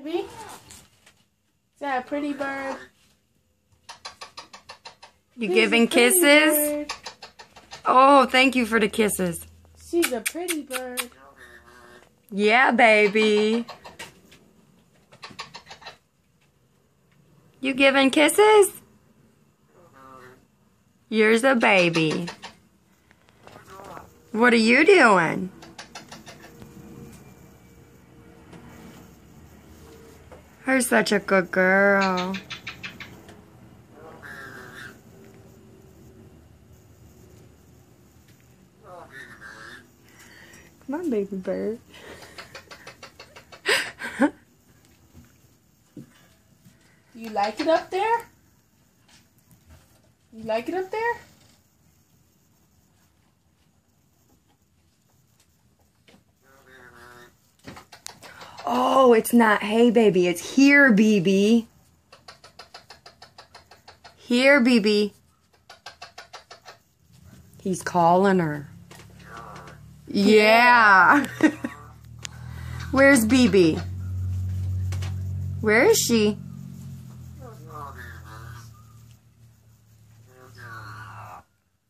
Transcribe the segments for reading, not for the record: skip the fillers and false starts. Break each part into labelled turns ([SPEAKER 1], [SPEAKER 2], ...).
[SPEAKER 1] Baby? Is that a pretty bird?
[SPEAKER 2] You
[SPEAKER 1] She's
[SPEAKER 2] giving
[SPEAKER 1] a pretty
[SPEAKER 2] kisses?
[SPEAKER 1] bird.
[SPEAKER 2] Oh, thank you for the kisses.
[SPEAKER 1] She's a pretty bird.
[SPEAKER 2] Yeah, baby. You giving kisses? You're a baby. What are you doing? You're such a good girl. Come on, baby bird.
[SPEAKER 1] You like it up there? You like it up there?
[SPEAKER 2] Oh, it's not hey, baby. It's here, BB. Here, BB. He's calling her. Yeah. Where's BB? Where is she?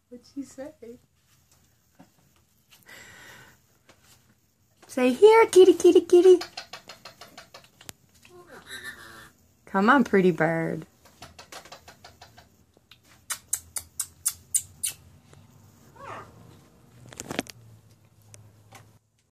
[SPEAKER 1] What'd she say?
[SPEAKER 2] Say here, kitty, kitty, kitty. Come on, pretty bird.